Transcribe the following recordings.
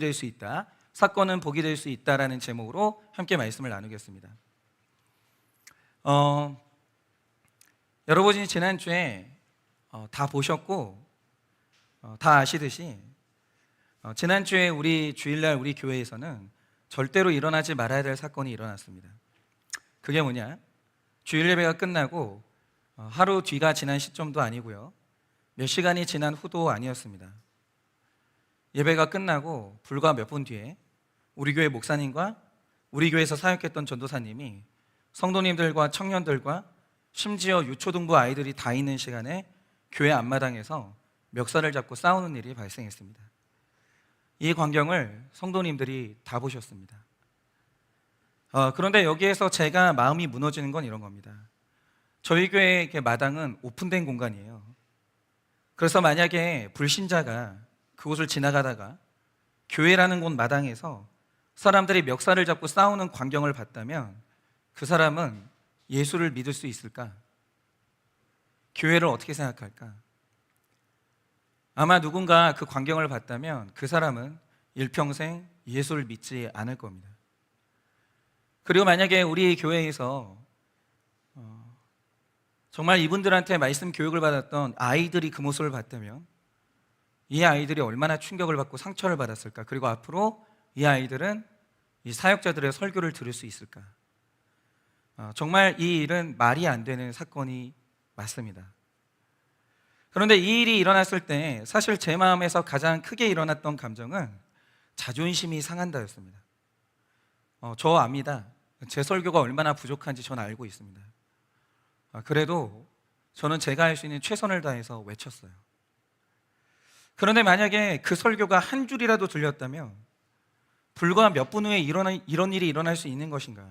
될 수 있다. 사건은 복이 될 수 있다라는 제목으로 함께 말씀을 나누겠습니다. 여러분이 지난주에 다 보셨고 다 아시듯이 지난주에 우리 주일날 우리 교회에서는 절대로 일어나지 말아야 될 사건이 일어났습니다. 그게 뭐냐? 주일 예배가 끝나고 하루 뒤가 지난 시점도 아니고요, 몇 시간이 지난 후도 아니었습니다. 예배가 끝나고 불과 몇 분 뒤에 우리 교회 목사님과 우리 교회에서 사역했던 전도사님이 성도님들과 청년들과 심지어 유초등부 아이들이 다 있는 시간에 교회 앞마당에서 멱살을 잡고 싸우는 일이 발생했습니다. 이 광경을 성도님들이 다 보셨습니다. 그런데 여기에서 제가 마음이 무너지는 건 이런 겁니다. 저희 교회의 마당은 오픈된 공간이에요. 그래서 만약에 불신자가 그곳을 지나가다가 교회라는 곳 마당에서 사람들이 멱살을 잡고 싸우는 광경을 봤다면 그 사람은 예수를 믿을 수 있을까? 교회를 어떻게 생각할까? 아마 누군가 그 광경을 봤다면 그 사람은 일평생 예수를 믿지 않을 겁니다. 그리고 만약에 우리 교회에서 정말 이분들한테 말씀 교육을 받았던 아이들이 그 모습을 봤다면 이 아이들이 얼마나 충격을 받고 상처를 받았을까? 그리고 앞으로 이 아이들은 이 사역자들의 설교를 들을 수 있을까? 정말 이 일은 말이 안 되는 사건이 맞습니다. 그런데 이 일이 일어났을 때 사실 제 마음에서 가장 크게 일어났던 감정은 자존심이 상한다였습니다. 저 압니다. 제 설교가 얼마나 부족한지 저는 알고 있습니다. 그래도 저는 제가 할 수 있는 최선을 다해서 외쳤어요. 그런데 만약에 그 설교가 한 줄이라도 들렸다면 불과 몇 분 후에 이런 일이 일어날 수 있는 것인가?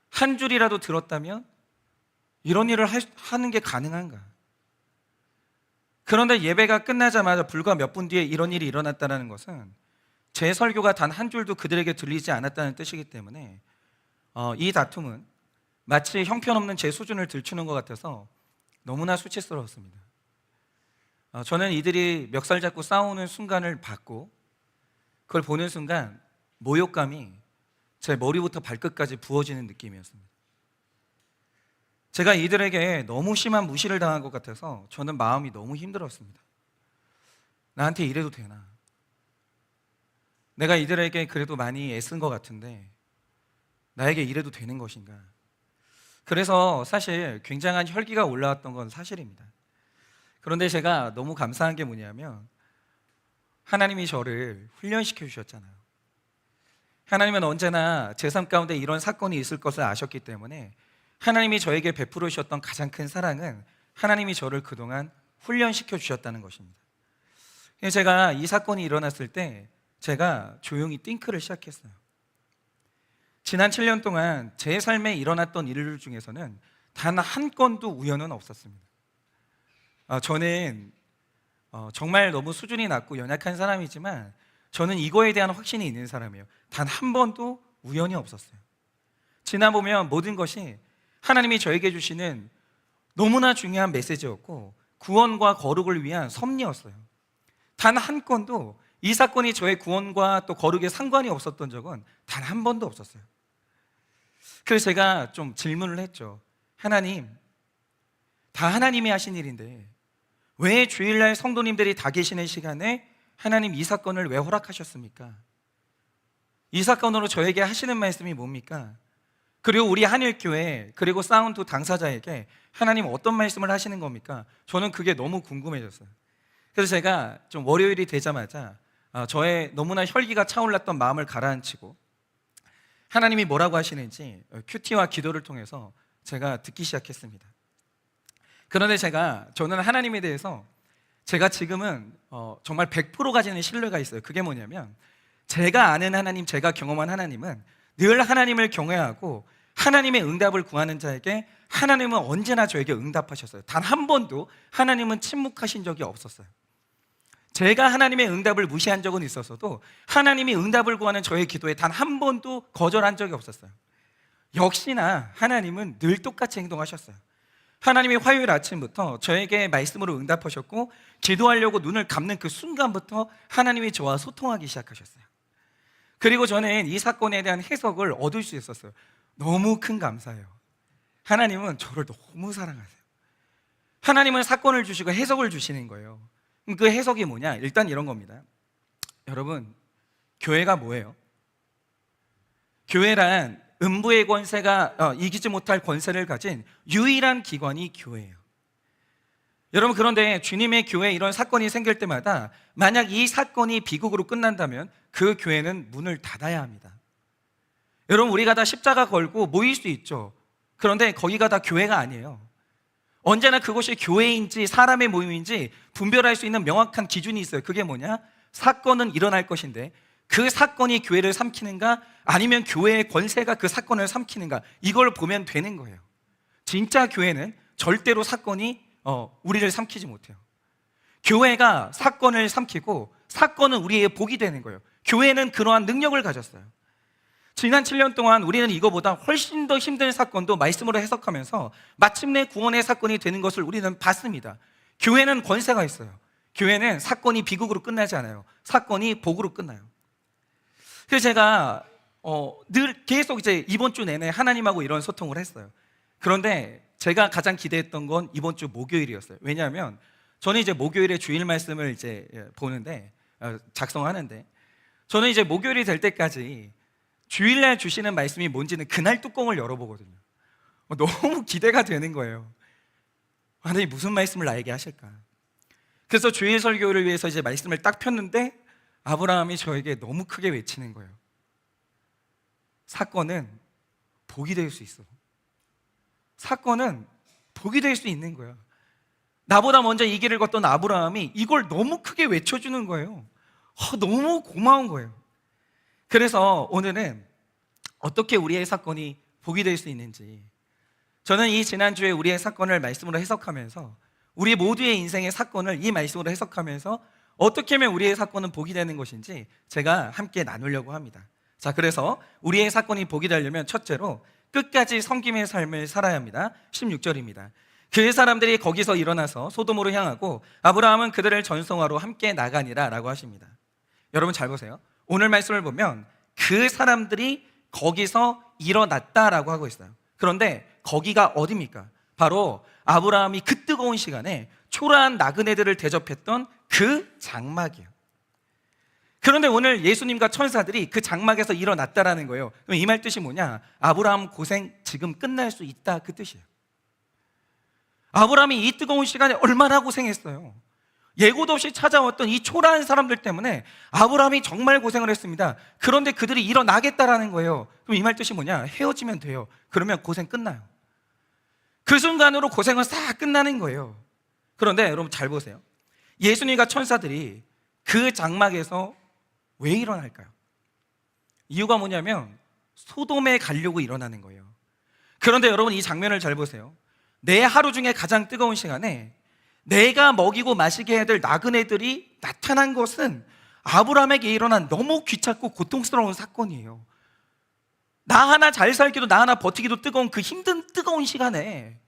한 줄이라도 들었다면 이런 일을 하는 게 가능한가? 그런데 예배가 끝나자마자 불과 몇 분 뒤에 이런 일이 일어났다는 것은 제 설교가 단 한 줄도 그들에게 들리지 않았다는 뜻이기 때문에 이 다툼은 마치 형편없는 제 수준을 들추는 것 같아서 너무나 수치스러웠습니다. 저는 이들이 멱살 잡고 싸우는 순간을 봤고 그걸 보는 순간 모욕감이 제 머리부터 발끝까지 부어지는 느낌이었습니다. 제가 이들에게 너무 심한 무시를 당한 것 같아서 저는 마음이 너무 힘들었습니다. 나한테 이래도 되나? 내가 이들에게 그래도 많이 애쓴 것 같은데 나에게 이래도 되는 것인가? 그래서 사실 굉장한 혈기가 올라왔던 건 사실입니다. 그런데 제가 너무 감사한 게 뭐냐면 하나님이 저를 훈련시켜 주셨잖아요. 하나님은 언제나 제 삶 가운데 이런 사건이 있을 것을 아셨기 때문에 하나님이 저에게 베풀어 주셨던 가장 큰 사랑은 하나님이 저를 그동안 훈련시켜 주셨다는 것입니다. 제가 이 사건이 일어났을 때 제가 조용히 띵크를 시작했어요. 지난 7년 동안 제 삶에 일어났던 일들 중에서는 단 한 건도 우연은 없었습니다. 저는 정말 너무 수준이 낮고 연약한 사람이지만 저는 이거에 대한 확신이 있는 사람이에요. 단 한 번도 우연이 없었어요. 지나보면 모든 것이 하나님이 저에게 주시는 너무나 중요한 메시지였고 구원과 거룩을 위한 섭리였어요. 단 한 건도 이 사건이 저의 구원과 또 거룩에 상관이 없었던 적은 단 한 번도 없었어요. 그래서 제가 좀 질문을 했죠. 하나님, 다 하나님이 하신 일인데 왜 주일날 성도님들이 다 계시는 시간에 하나님 이 사건을 왜 허락하셨습니까? 이 사건으로 저에게 하시는 말씀이 뭡니까? 그리고 우리 한일교회 그리고 사운드 당사자에게 하나님 어떤 말씀을 하시는 겁니까? 저는 그게 너무 궁금해졌어요. 그래서 제가 좀 월요일이 되자마자 저의 너무나 혈기가 차올랐던 마음을 가라앉히고 하나님이 뭐라고 하시는지 큐티와 기도를 통해서 제가 듣기 시작했습니다. 그런데 저는 하나님에 대해서 제가 지금은 정말 100% 가지는 신뢰가 있어요. 그게 뭐냐면 제가 아는 하나님, 제가 경험한 하나님은 늘 하나님을 경외하고 하나님의 응답을 구하는 자에게 하나님은 언제나 저에게 응답하셨어요. 단 한 번도 하나님은 침묵하신 적이 없었어요. 제가 하나님의 응답을 무시한 적은 있었어도 하나님이 응답을 구하는 저의 기도에 단 한 번도 거절한 적이 없었어요. 역시나 하나님은 늘 똑같이 행동하셨어요. 하나님이 화요일 아침부터 저에게 말씀으로 응답하셨고 기도하려고 눈을 감는 그 순간부터 하나님이 저와 소통하기 시작하셨어요. 그리고 저는 이 사건에 대한 해석을 얻을 수 있었어요. 너무 큰 감사예요. 하나님은 저를 너무 사랑하세요. 하나님은 사건을 주시고 해석을 주시는 거예요. 그 해석이 뭐냐? 일단 이런 겁니다. 여러분, 교회가 뭐예요? 교회란 음부의 권세가 이기지 못할 권세를 가진 유일한 기관이 교회예요. 여러분, 그런데 주님의 교회에 이런 사건이 생길 때마다 만약 이 사건이 비극으로 끝난다면 그 교회는 문을 닫아야 합니다. 여러분, 우리가 다 십자가 걸고 모일 수 있죠. 그런데 거기가 다 교회가 아니에요. 언제나 그것이 교회인지 사람의 모임인지 분별할 수 있는 명확한 기준이 있어요. 그게 뭐냐? 사건은 일어날 것인데 그 사건이 교회를 삼키는가 아니면 교회의 권세가 그 사건을 삼키는가, 이걸 보면 되는 거예요. 진짜 교회는 절대로 사건이 우리를 삼키지 못해요. 교회가 사건을 삼키고 사건은 우리의 복이 되는 거예요. 교회는 그러한 능력을 가졌어요. 지난 7년 동안 우리는 이거보다 훨씬 더 힘든 사건도 말씀으로 해석하면서 마침내 구원의 사건이 되는 것을 우리는 봤습니다. 교회는 권세가 있어요. 교회는 사건이 비극으로 끝나지 않아요. 사건이 복으로 끝나요. 그래서 제가 늘 계속 이제 이번 주 내내 하나님하고 이런 소통을 했어요. 그런데 제가 가장 기대했던 건 이번 주 목요일이었어요. 왜냐하면 저는 이제 목요일에 주일 말씀을 이제 보는데 작성하는데 저는 이제 목요일이 될 때까지 주일날 주시는 말씀이 뭔지는 그날 뚜껑을 열어보거든요. 너무 기대가 되는 거예요. 하나님 무슨 말씀을 나에게 하실까? 그래서 주일 설교를 위해서 이제 말씀을 딱 폈는데 아브라함이 저에게 너무 크게 외치는 거예요. 사건은 복이 될 수 있어. 사건은 복이 될 수 있는 거야. 나보다 먼저 이 길을 걷던 아브라함이 이걸 너무 크게 외쳐주는 거예요. 너무 고마운 거예요. 그래서 오늘은 어떻게 우리의 사건이 복이 될 수 있는지, 저는 이 지난주에 우리의 사건을 말씀으로 해석하면서 우리 모두의 인생의 사건을 이 말씀으로 해석하면서 어떻게 하면 우리의 사건은 복이 되는 것인지 제가 함께 나누려고 합니다. 자, 그래서 우리의 사건이 복이 되려면 첫째로 끝까지 섬김의 삶을 살아야 합니다. 16절입니다. 그 사람들이 거기서 일어나서 소돔으로 향하고 아브라함은 그들을 전송하러 함께 나가니라 라고 하십니다. 여러분 잘 보세요. 오늘 말씀을 보면 그 사람들이 거기서 일어났다라고 하고 있어요. 그런데 거기가 어디입니까? 바로 아브라함이 그 뜨거운 시간에 초라한 나그네들을 대접했던 그 장막이에요. 그런데 오늘 예수님과 천사들이 그 장막에서 일어났다라는 거예요. 그럼 이 말 뜻이 뭐냐? 아브라함 고생 지금 끝날 수 있다, 그 뜻이에요. 아브라함이 이 뜨거운 시간에 얼마나 고생했어요. 예고도 없이 찾아왔던 이 초라한 사람들 때문에 아브라함이 정말 고생을 했습니다. 그런데 그들이 일어나겠다라는 거예요. 그럼 이 말 뜻이 뭐냐? 헤어지면 돼요. 그러면 고생 끝나요. 그 순간으로 고생은 싹 끝나는 거예요. 그런데 여러분 잘 보세요. 예수님과 천사들이 그 장막에서 왜 일어날까요? 이유가 뭐냐면 소돔에 가려고 일어나는 거예요. 그런데 여러분 이 장면을 잘 보세요. 내 하루 중에 가장 뜨거운 시간에 내가 먹이고 마시게 해야 될 나그네들이 나타난 것은 아브라함에게 일어난 너무 귀찮고 고통스러운 사건이에요. 나 하나 잘 살기도 나 하나 버티기도 뜨거운 그 힘든 뜨거운 시간에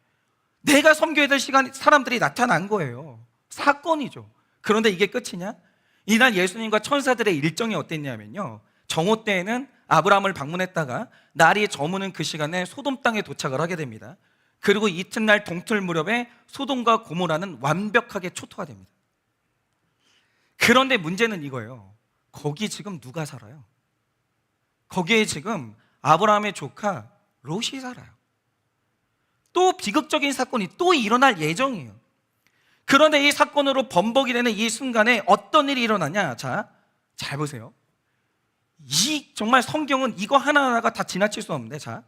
내가 섬겨야 될 시간 사람들이 나타난 거예요. 사건이죠. 그런데 이게 끝이냐? 이날 예수님과 천사들의 일정이 어땠냐면요, 정오 때에는 아브라함을 방문했다가 날이 저무는 그 시간에 소돔 땅에 도착을 하게 됩니다. 그리고 이튿날 동틀 무렵에 소돔과 고모라는 완벽하게 초토화 됩니다. 그런데 문제는 이거예요. 거기 지금 누가 살아요? 거기에 지금 아브라함의 조카 롯이 살아요. 또 비극적인 사건이 또 일어날 예정이에요. 그런데 이 사건으로 범벅이 되는 이 순간에 어떤 일이 일어나냐? 자, 잘 보세요. 정말 성경은 이거 하나하나가 다 지나칠 수 없는데, 자,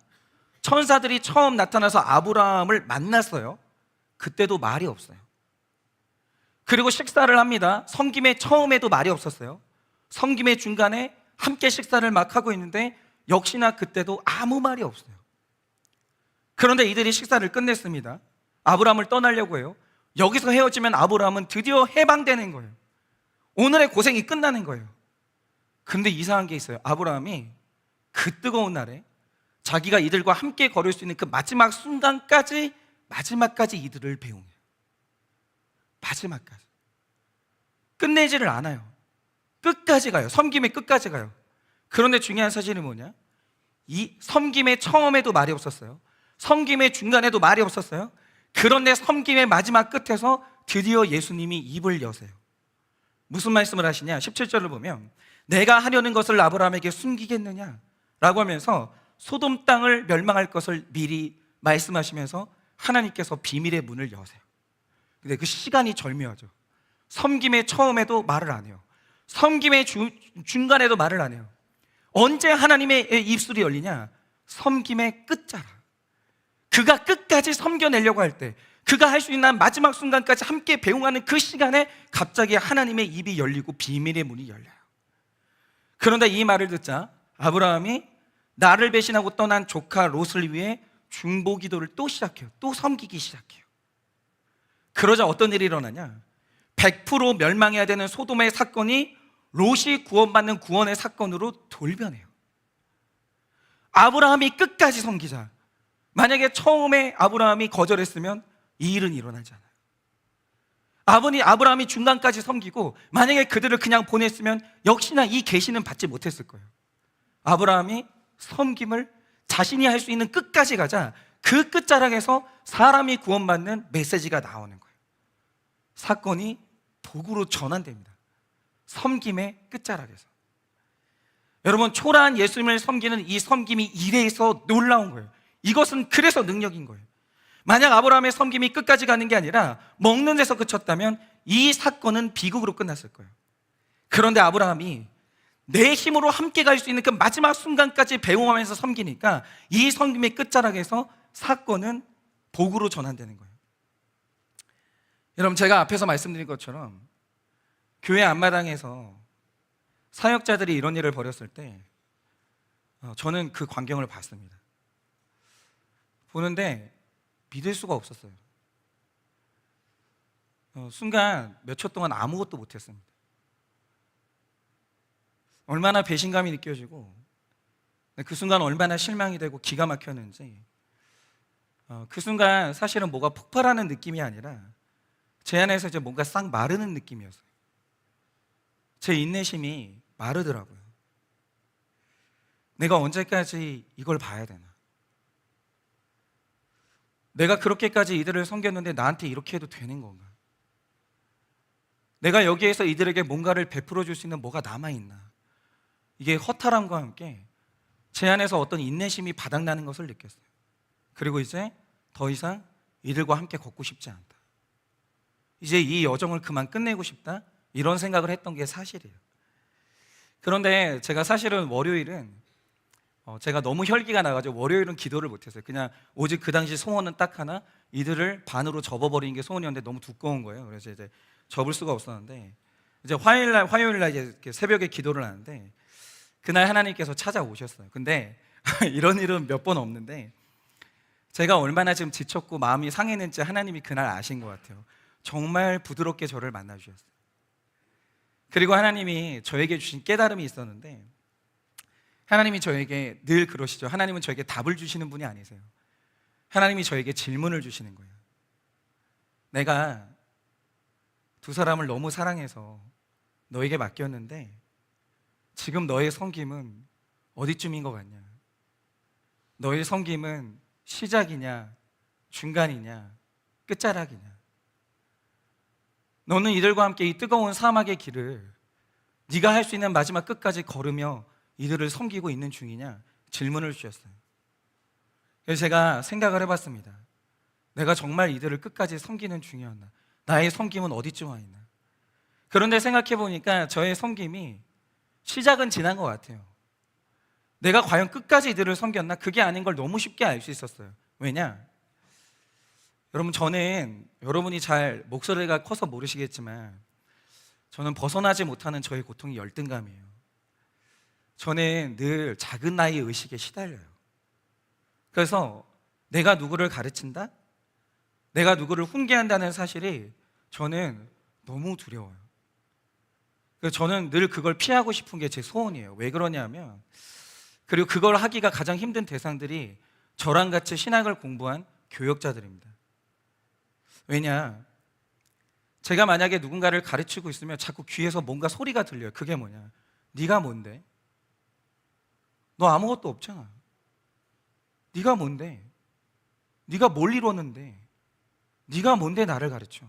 천사들이 처음 나타나서 아브라함을 만났어요. 그때도 말이 없어요. 그리고 식사를 합니다. 섬김의 처음에도 말이 없었어요. 섬김의 중간에 함께 식사를 막 하고 있는데 역시나 그때도 아무 말이 없어요. 그런데 이들이 식사를 끝냈습니다. 아브라함을 떠나려고 해요. 여기서 헤어지면 아브라함은 드디어 해방되는 거예요. 오늘의 고생이 끝나는 거예요. 근데 이상한 게 있어요. 아브라함이 그 뜨거운 날에 자기가 이들과 함께 걸을 수 있는 그 마지막 순간까지 마지막까지 이들을 배웅해요. 마지막까지. 끝내지를 않아요. 끝까지 가요. 섬김의 끝까지 가요. 그런데 중요한 사실이 뭐냐? 이 섬김의 처음에도 말이 없었어요. 섬김의 중간에도 말이 없었어요. 그런데 섬김의 마지막 끝에서 드디어 예수님이 입을 여세요. 무슨 말씀을 하시냐? 17절을 보면 내가 하려는 것을 아브라함에게 숨기겠느냐? 라고 하면서 소돔 땅을 멸망할 것을 미리 말씀하시면서 하나님께서 비밀의 문을 여세요. 근데 그 시간이 절묘하죠. 섬김의 처음에도 말을 안 해요. 섬김의 중간에도 말을 안 해요. 언제 하나님의 입술이 열리냐? 섬김의 끝자락. 그가 끝까지 섬겨내려고 할 때, 그가 할 수 있는 마지막 순간까지 함께 배웅하는 그 시간에 갑자기 하나님의 입이 열리고 비밀의 문이 열려요. 그런데 이 말을 듣자 아브라함이 나를 배신하고 떠난 조카 롯을 위해 중보 기도를 또 시작해요. 또 섬기기 시작해요. 그러자 어떤 일이 일어나냐? 100% 멸망해야 되는 소돔의 사건이 롯이 구원받는 구원의 사건으로 돌변해요. 아브라함이 끝까지 섬기자. 만약에 처음에 아브라함이 거절했으면 이 일은 일어나지 않아요. 아브라함이 중간까지 섬기고 만약에 그들을 그냥 보냈으면 역시나 이 계시는 받지 못했을 거예요. 아브라함이 섬김을 자신이 할 수 있는 끝까지 가자 그 끝자락에서 사람이 구원받는 메시지가 나오는 거예요. 사건이 복으로 전환됩니다. 섬김의 끝자락에서. 여러분, 초라한 예수님을 섬기는 이 섬김이 이래서 놀라운 거예요. 이것은 그래서 능력인 거예요. 만약 아브라함의 섬김이 끝까지 가는 게 아니라 먹는 데서 그쳤다면 이 사건은 비극으로 끝났을 거예요. 그런데 아브라함이 내 힘으로 함께 갈 수 있는 그 마지막 순간까지 배웅하면서 섬기니까 이 섬김의 끝자락에서 사건은 복으로 전환되는 거예요. 여러분, 제가 앞에서 말씀드린 것처럼 교회 앞마당에서 사역자들이 이런 일을 벌였을 때 저는 그 광경을 봤습니다. 보는데 믿을 수가 없었어요. 순간 몇 초 동안 아무것도 못했습니다. 얼마나 배신감이 느껴지고 그 순간 얼마나 실망이 되고 기가 막혔는지, 그 순간 사실은 뭐가 폭발하는 느낌이 아니라 제 안에서 이제 뭔가 싹 마르는 느낌이었어요. 제 인내심이 마르더라고요. 내가 언제까지 이걸 봐야 되나? 내가 그렇게까지 이들을 섬겼는데 나한테 이렇게 해도 되는 건가? 내가 여기에서 이들에게 뭔가를 베풀어 줄 수 있는 뭐가 남아있나? 이게 허탈함과 함께 제 안에서 어떤 인내심이 바닥나는 것을 느꼈어요. 그리고 이제 더 이상 이들과 함께 걷고 싶지 않다. 이제 이 여정을 그만 끝내고 싶다. 이런 생각을 했던 게 사실이에요. 그런데 제가 사실은 월요일은 제가 너무 혈기가 나가지고 월요일은 기도를 못했어요. 그냥 오직 그 당시 소원은 딱 하나, 이들을 반으로 접어버리는 게 소원이었는데 너무 두꺼운 거예요. 그래서 이제 접을 수가 없었는데 이제 화요일날 이제 이렇게 새벽에 기도를 하는데 그날 하나님께서 찾아오셨어요. 근데 이런 일은 몇 번 없는데 제가 얼마나 지금 지쳤고 마음이 상했는지 하나님이 그날 아신 것 같아요. 정말 부드럽게 저를 만나주셨어요. 그리고 하나님이 저에게 주신 깨달음이 있었는데, 하나님이 저에게 늘 그러시죠. 하나님은 저에게 답을 주시는 분이 아니세요. 하나님이 저에게 질문을 주시는 거예요. 내가 두 사람을 너무 사랑해서 너에게 맡겼는데 지금 너의 섬김은 어디쯤인 것 같냐? 너의 섬김은 시작이냐, 중간이냐, 끝자락이냐? 너는 이들과 함께 이 뜨거운 사막의 길을 네가 할 수 있는 마지막 끝까지 걸으며 이들을 섬기고 있는 중이냐? 질문을 주셨어요. 그래서 제가 생각을 해봤습니다. 내가 정말 이들을 끝까지 섬기는 중이었나? 나의 섬김은 어디쯤 와 있나? 그런데 생각해보니까 저의 섬김이 시작은 지난 것 같아요. 내가 과연 끝까지 이들을 섬겼나? 그게 아닌 걸 너무 쉽게 알 수 있었어요. 왜냐? 여러분, 저는 여러분이 잘 목소리가 커서 모르시겠지만 저는 벗어나지 못하는 저의 고통이 열등감이에요. 저는 늘 작은 나이의 의식에 시달려요. 그래서 내가 누구를 가르친다? 내가 누구를 훈계한다는 사실이 저는 너무 두려워요. 그래서 저는 늘 그걸 피하고 싶은 게 제 소원이에요. 왜 그러냐면, 그리고 그걸 하기가 가장 힘든 대상들이 저랑 같이 신학을 공부한 교역자들입니다. 왜냐? 제가 만약에 누군가를 가르치고 있으면 자꾸 귀에서 뭔가 소리가 들려요. 그게 뭐냐? 네가 뭔데? 너 아무것도 없잖아. 네가 뭔데? 네가 뭘 이뤘는데? 네가 뭔데 나를 가르쳐?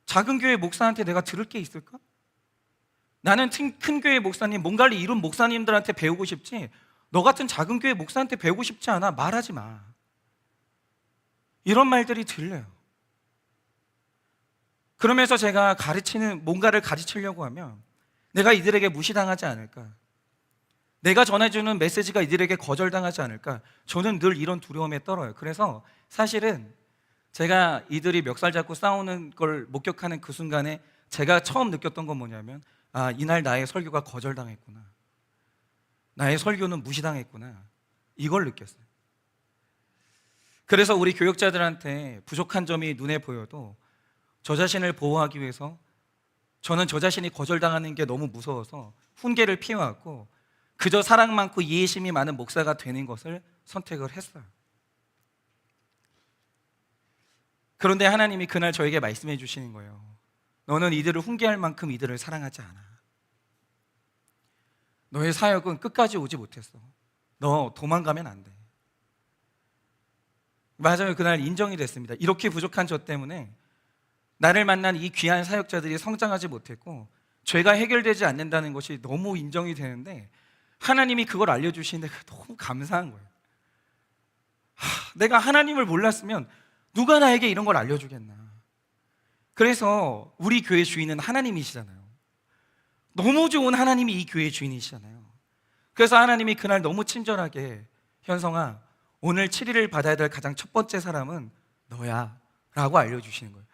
작은 교회 목사한테 내가 들을 게 있을까? 나는 큰 교회 목사님, 뭔가를 이룬 목사님들한테 배우고 싶지 너 같은 작은 교회 목사한테 배우고 싶지 않아. 말하지 마. 이런 말들이 들려요. 그러면서 제가 뭔가를 가르치려고 하면 내가 이들에게 무시당하지 않을까? 내가 전해주는 메시지가 이들에게 거절당하지 않을까? 저는 늘 이런 두려움에 떨어요. 그래서 사실은 제가 이들이 멱살 잡고 싸우는 걸 목격하는 그 순간에 제가 처음 느꼈던 건 뭐냐면 이날 나의 설교가 거절당했구나. 나의 설교는 무시당했구나. 이걸 느꼈어요. 그래서 우리 교역자들한테 부족한 점이 눈에 보여도 저 자신을 보호하기 위해서 저는 저 자신이 거절당하는 게 너무 무서워서 훈계를 피해왔고 그저 사랑 많고 이해심이 많은 목사가 되는 것을 선택을 했어요. 그런데 하나님이 그날 저에게 말씀해 주시는 거예요. 너는 이들을 훈계할 만큼 이들을 사랑하지 않아. 너의 사역은 끝까지 오지 못했어. 너 도망가면 안 돼. 맞아요. 그날 인정이 됐습니다. 이렇게 부족한 저 때문에 나를 만난 이 귀한 사역자들이 성장하지 못했고 죄가 해결되지 않는다는 것이 너무 인정이 되는데 하나님이 그걸 알려주시는데 너무 감사한 거예요. 내가 하나님을 몰랐으면 누가 나에게 이런 걸 알려주겠나. 그래서 우리 교회 주인은 하나님이시잖아요. 너무 좋은 하나님이 이 교회의 주인이시잖아요. 그래서 하나님이 그날 너무 친절하게 현성아, 오늘 7일을 받아야 될 가장 첫 번째 사람은 너야 라고 알려주시는 거예요.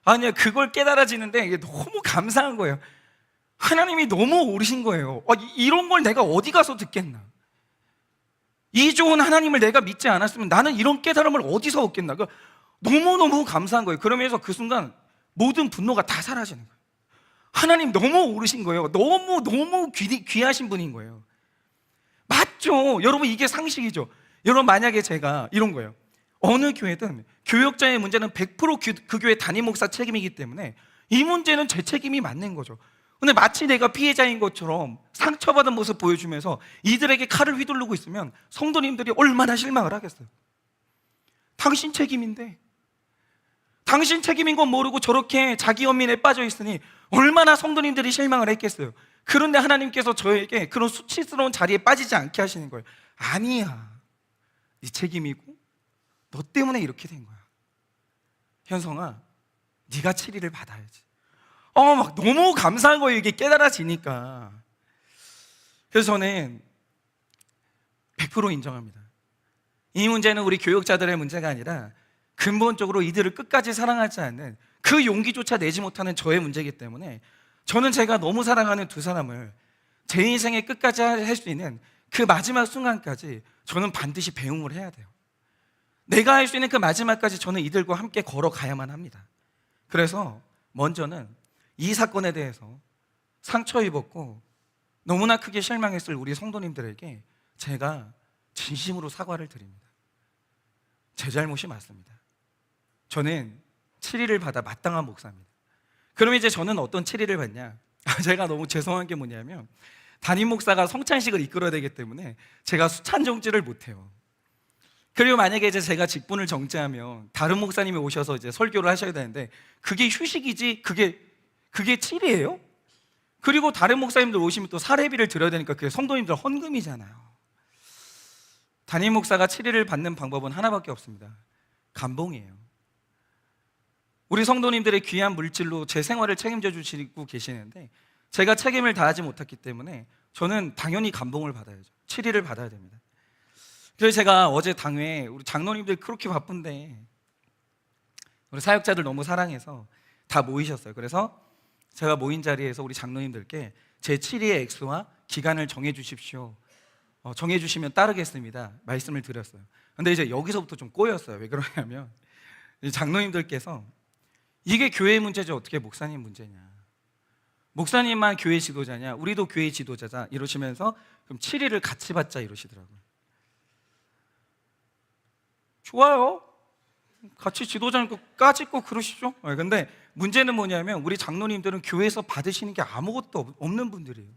아니요, 그걸 깨달아지는데 이게 너무 감사한 거예요. 하나님이 너무 오르신 거예요. 이런 걸 내가 어디 가서 듣겠나. 이 좋은 하나님을 내가 믿지 않았으면 나는 이런 깨달음을 어디서 얻겠나. 너무너무 감사한 거예요. 그러면서 그 순간 모든 분노가 다 사라지는 거예요. 하나님 너무 오르신 거예요. 너무 귀하신 분인 거예요. 맞죠? 여러분, 이게 상식이죠. 여러분, 만약에 제가 이런 거예요. 어느 교회든 교역자의 문제는 100% 그 교회 담임 목사 책임이기 때문에 이 문제는 제 책임이 맞는 거죠. 근데 마치 내가 피해자인 것처럼 상처받은 모습 보여주면서 이들에게 칼을 휘두르고 있으면 성도님들이 얼마나 실망을 하겠어요. 당신 책임인데, 당신 책임인 건 모르고 저렇게 자기 연민에 빠져 있으니 얼마나 성도님들이 실망을 했겠어요. 그런데 하나님께서 저에게 그런 수치스러운 자리에 빠지지 않게 하시는 거예요. 아니야, 네 책임이고 너 때문에 이렇게 된 거야. 현성아, 네가 7일을 받아야지. 막 너무 감사한 거예요. 이게 깨달아지니까. 그래서 저는 100% 인정합니다. 이 문제는 우리 교역자들의 문제가 아니라 근본적으로 이들을 끝까지 사랑하지 않는 그 용기조차 내지 못하는 저의 문제이기 때문에 저는 제가 너무 사랑하는 두 사람을 제 인생의 끝까지 할 수 있는 그 마지막 순간까지 저는 반드시 배웅을 해야 돼요. 내가 할 수 있는 그 마지막까지 저는 이들과 함께 걸어가야만 합니다. 그래서 먼저는 이 사건에 대해서 상처 입었고 너무나 크게 실망했을 우리 성도님들에게 제가 진심으로 사과를 드립니다. 제 잘못이 맞습니다. 저는 7일을 받아 마땅한 목사입니다. 그럼 이제 저는 어떤 7일을 받냐? 제가 너무 죄송한 게 뭐냐면 담임 목사가 성찬식을 이끌어야 되기 때문에 제가 수찬 정지를 못해요. 그리고 만약에 이제 제가 직분을 정지하면 다른 목사님이 오셔서 이제 설교를 하셔야 되는데 그게 휴식이지 그게 7이에요? 그리고 다른 목사님들 오시면 또 사례비를 드려야 되니까 그게 성도님들 헌금이잖아요. 담임 목사가 7일을 받는 방법은 하나밖에 없습니다. 감봉이에요. 우리 성도님들의 귀한 물질로 제 생활을 책임져 주시고 계시는데 제가 책임을 다하지 못했기 때문에 저는 당연히 감봉을 받아야죠. 7일을 받아야 됩니다. 그래서 제가 어제 당회에 우리 장로님들 그렇게 바쁜데 우리 사역자들 너무 사랑해서 다 모이셨어요. 그래서 제가 모인 자리에서 우리 장로님들께 제 7일의 액수와 기간을 정해 주십시오. 정해 주시면 따르겠습니다. 말씀을 드렸어요. 근데 이제 여기서부터 좀 꼬였어요. 왜 그러냐면 장로님들께서 이게 교회 문제죠. 어떻게 목사님 문제냐. 목사님만 교회 지도자냐. 우리도 교회 지도자자. 이러시면서 그럼 7일을 같이 받자 이러시더라고요. 좋아요. 같이 지도자니까 까짓고 그러시죠. 근데 문제는 뭐냐면 우리 장로님들은 교회에서 받으시는 게 아무것도 없는 분들이에요.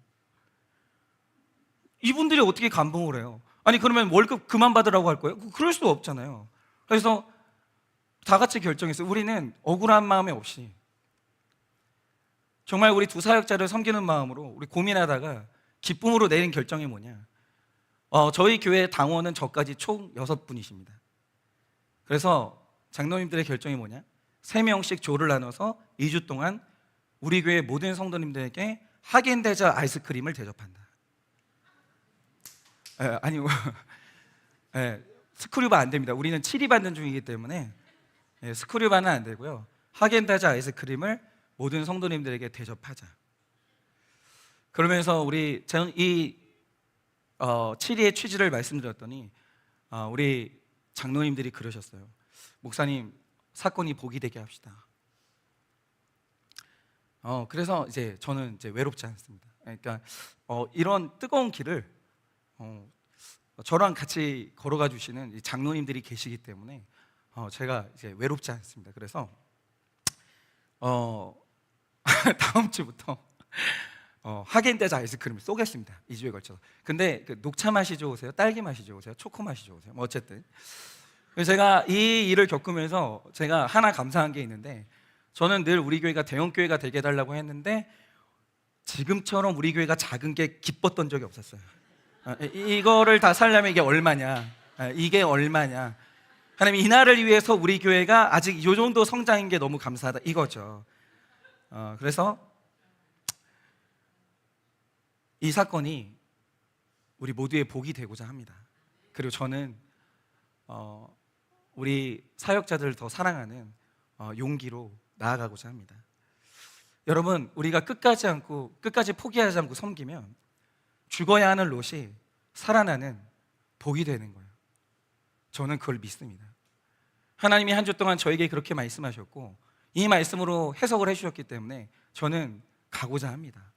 이분들이 어떻게 감동을 해요? 아니 그러면 월급 그만 받으라고 할 거예요? 그럴 수도 없잖아요. 그래서 다 같이 결정했어요. 우리는 억울한 마음이 없이 정말 우리 두 사역자를 섬기는 마음으로 우리 고민하다가 기쁨으로 내린 결정이 뭐냐, 저희 교회 당원은 저까지 총 6분이십니다. 그래서 장로님들의 결정이 뭐냐, 3명씩 조를 나눠서 2주 동안 우리 교회 모든 성도님들에게 하겐다즈 아이스크림을 대접한다. 아니요, 스크류바 안 됩니다. 우리는 7위 받는 중이기 때문에 스크류바는 안 되고요, 하겐다즈 아이스크림을 모든 성도님들에게 대접하자. 그러면서 저는 이 7위의 취지를 말씀드렸더니 우리 장로님들이 그러셨어요. 목사님, 사건이 복이 되게 합시다. 그래서 이제 저는 이제 외롭지 않습니다. 그러니까 이런 뜨거운 길을 저랑 같이 걸어가 주시는 이 장로님들이 계시기 때문에 제가 이제 외롭지 않습니다. 그래서 다음 주부터 하겐다즈 아이스크림을 쏘겠습니다. 2주에 걸쳐서. 근데 그 녹차 맛이 좋으세요? 딸기 맛이 좋으세요? 초코 맛이 좋으세요? 뭐 어쨌든 제가 이 일을 겪으면서 제가 하나 감사한 게 있는데, 저는 늘 우리 교회가 대형 교회가 되게 해달라고 했는데 지금처럼 우리 교회가 작은 게 기뻤던 적이 없었어요. 이거를 다 살려면 이게 얼마냐, 이게 얼마냐, 하나님 이날을 위해서 우리 교회가 아직 이 정도 성장인 게 너무 감사하다 이거죠. 그래서 이 사건이 우리 모두의 복이 되고자 합니다. 그리고 저는 우리 사역자들을 더 사랑하는 용기로 나아가고자 합니다. 여러분, 우리가 끝까지 포기하지 않고 섬기면 죽어야 하는 롯이 살아나는 복이 되는 거예요. 저는 그걸 믿습니다. 하나님이 한 주 동안 저에게 그렇게 말씀하셨고 이 말씀으로 해석을 해주셨기 때문에 저는 가고자 합니다.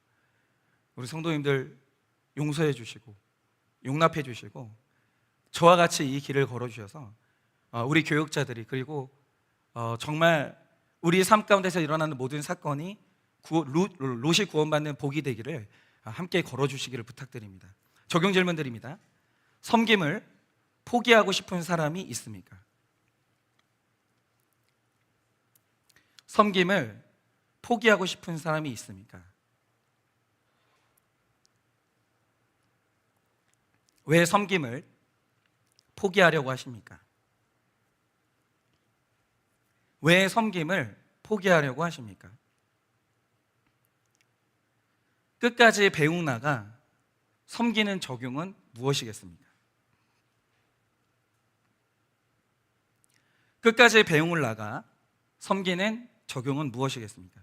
우리 성도님들 용서해 주시고 용납해 주시고 저와 같이 이 길을 걸어주셔서 우리 교역자들이, 그리고 정말 우리 삶 가운데서 일어나는 모든 사건이 롯이 구원받는 복이 되기를 함께 걸어주시기를 부탁드립니다. 적용 질문 드립니다. 섬김을 포기하고 싶은 사람이 있습니까? 섬김을 포기하고 싶은 사람이 있습니까? 왜 섬김을 포기하려고 하십니까? 왜 섬김을 포기하려고 하십니까? 끝까지 배웅나가 섬기는 적용은 무엇이겠습니까? 끝까지 배웅을 나가 섬기는 적용은 무엇이겠습니까?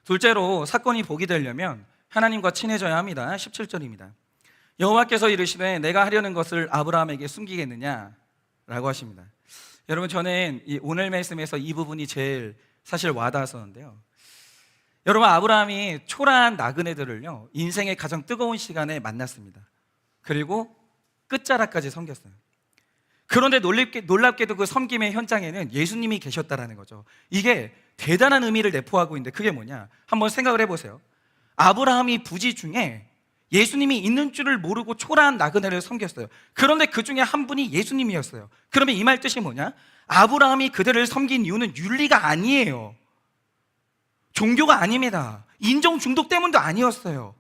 둘째로, 사건이 복이 되려면 하나님과 친해져야 합니다. 17절입니다. 여호와께서 이르시되 내가 하려는 것을 아브라함에게 숨기겠느냐 라고 하십니다. 여러분, 저는 오늘 말씀에서 이 부분이 제일 사실 와닿았었는데요. 여러분, 아브라함이 초라한 나그네들을요 인생의 가장 뜨거운 시간에 만났습니다. 그리고 끝자락까지 섬겼어요. 그런데 놀랍게도 그 섬김의 현장에는 예수님이 계셨다라는 거죠. 이게 대단한 의미를 내포하고 있는데 그게 뭐냐, 한번 생각을 해보세요. 아브라함이 부지 중에 예수님이 있는 줄을 모르고 초라한 나그네를 섬겼어요. 그런데 그 중에 한 분이 예수님이었어요. 그러면 이 말 뜻이 뭐냐, 아브라함이 그들을 섬긴 이유는 윤리가 아니에요. 종교가 아닙니다. 인종 중독 때문도 아니었어요.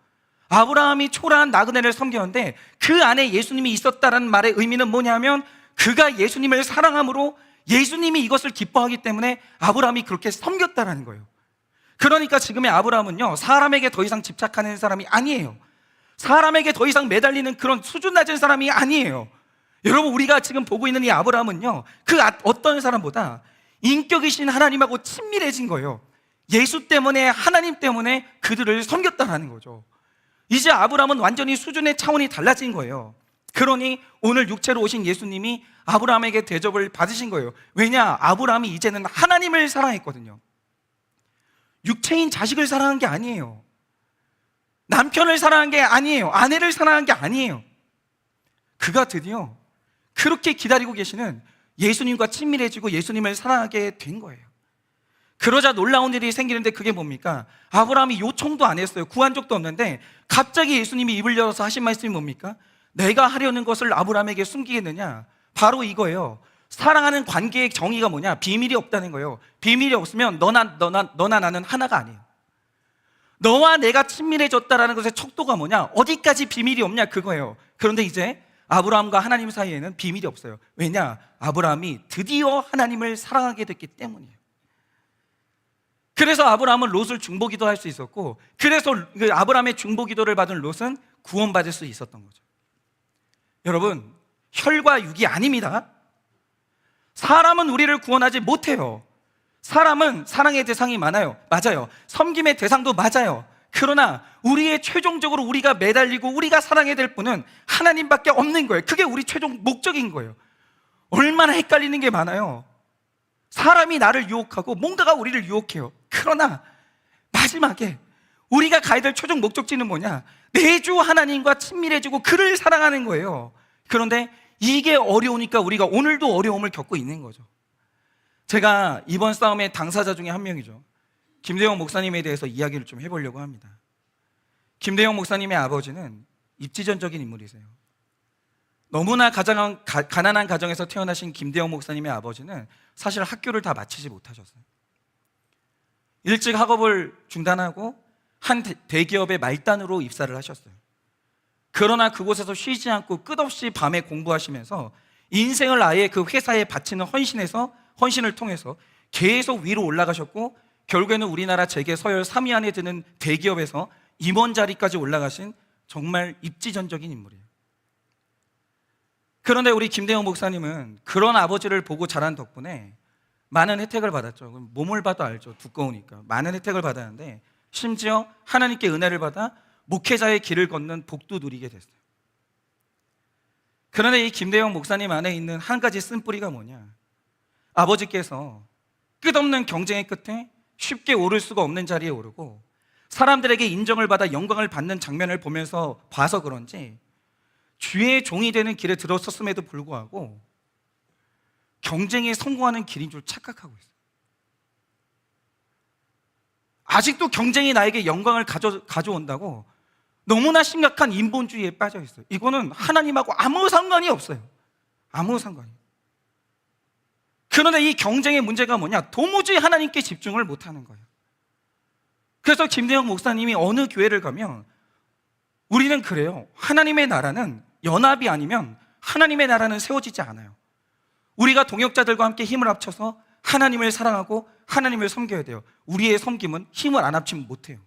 아브라함이 초라한 나그네를 섬겼는데 그 안에 예수님이 있었다는 말의 의미는 뭐냐면 그가 예수님을 사랑함으로 예수님이 이것을 기뻐하기 때문에 아브라함이 그렇게 섬겼다라는 거예요. 그러니까 지금의 아브라함은요 사람에게 더 이상 집착하는 사람이 아니에요. 사람에게 더 이상 매달리는 그런 수준 낮은 사람이 아니에요. 여러분, 우리가 지금 보고 있는 이 아브라함은요 그 어떤 사람보다 인격이신 하나님하고 친밀해진 거예요. 예수 때문에, 하나님 때문에 그들을 섬겼다라는 거죠. 이제 아브라함은 완전히 수준의 차원이 달라진 거예요. 그러니 오늘 육체로 오신 예수님이 아브라함에게 대접을 받으신 거예요. 왜냐, 아브라함이 이제는 하나님을 사랑했거든요. 육체인 자식을 사랑한 게 아니에요. 남편을 사랑한 게 아니에요. 아내를 사랑한 게 아니에요. 그가 드디어 그렇게 기다리고 계시는 예수님과 친밀해지고 예수님을 사랑하게 된 거예요. 그러자 놀라운 일이 생기는데 그게 뭡니까? 아브라함이 요청도 안 했어요. 구한 적도 없는데 갑자기 예수님이 입을 열어서 하신 말씀이 뭡니까? 내가 하려는 것을 아브라함에게 숨기겠느냐? 바로 이거예요. 사랑하는 관계의 정의가 뭐냐? 비밀이 없다는 거예요. 비밀이 없으면 너나 나는 하나가 아니에요. 너와 내가 친밀해졌다라는 것의 척도가 뭐냐? 어디까지 비밀이 없냐? 그거예요. 그런데 이제 아브라함과 하나님 사이에는 비밀이 없어요. 왜냐? 아브라함이 드디어 하나님을 사랑하게 됐기 때문이에요. 그래서 아브라함은 롯을 중보기도 할 수 있었고, 그래서 아브라함의 중보기도를 받은 롯은 구원받을 수 있었던 거죠. 여러분, 혈과 육이 아닙니다. 사람은 우리를 구원하지 못해요. 사람은 사랑의 대상이 많아요. 맞아요. 섬김의 대상도 맞아요. 그러나 우리의 최종적으로 우리가 매달리고 우리가 사랑해야 될 분은 하나님밖에 없는 거예요. 그게 우리 최종 목적인 거예요. 얼마나 헷갈리는 게 많아요. 사람이 나를 유혹하고 뭔가가 우리를 유혹해요. 그러나 마지막에 우리가 가야 될 최종 목적지는 뭐냐? 내 주 하나님과 친밀해지고 그를 사랑하는 거예요. 그런데 이게 어려우니까 우리가 오늘도 어려움을 겪고 있는 거죠. 제가 이번 싸움의 당사자 중에 한 명이죠. 김대영 목사님에 대해서 이야기를 좀 해보려고 합니다. 김대영 목사님의 아버지는 입지전적인 인물이세요. 너무나 가난한 가정에서 태어나신 김대영 목사님의 아버지는 사실 학교를 다 마치지 못하셨어요. 일찍 학업을 중단하고 한 대기업의 말단으로 입사를 하셨어요. 그러나 그곳에서 쉬지 않고 끝없이 밤에 공부하시면서 인생을 아예 그 회사에 바치는 헌신을 통해서 계속 위로 올라가셨고, 결국에는 우리나라 재계 서열 3위 안에 드는 대기업에서 임원 자리까지 올라가신 정말 입지전적인 인물이에요. 그런데 우리 김대영 목사님은 그런 아버지를 보고 자란 덕분에 많은 혜택을 받았죠. 몸을 봐도 알죠. 두꺼우니까. 많은 혜택을 받았는데 심지어 하나님께 은혜를 받아 목회자의 길을 걷는 복도 누리게 됐어요. 그런데 이 김대영 목사님 안에 있는 한 가지 쓴뿌리가 뭐냐? 아버지께서 끝없는 경쟁의 끝에 쉽게 오를 수가 없는 자리에 오르고 사람들에게 인정을 받아 영광을 받는 장면을 보면서 봐서 그런지 주의 종이 되는 길에 들어섰음에도 불구하고 경쟁에 성공하는 길인 줄 착각하고 있어요. 아직도 경쟁이 나에게 영광을 가져온다고 너무나 심각한 인본주의에 빠져 있어요. 이거는 하나님하고 아무 상관이 없어요. 아무 상관이. 그런데 이 경쟁의 문제가 뭐냐? 도무지 하나님께 집중을 못하는 거예요. 그래서 김대영 목사님이 어느 교회를 가면 우리는 그래요. 하나님의 나라는 연합이 아니면 하나님의 나라는 세워지지 않아요. 우리가 동역자들과 함께 힘을 합쳐서 하나님을 사랑하고 하나님을 섬겨야 돼요. 우리의 섬김은 힘을 안 합치면 못해요.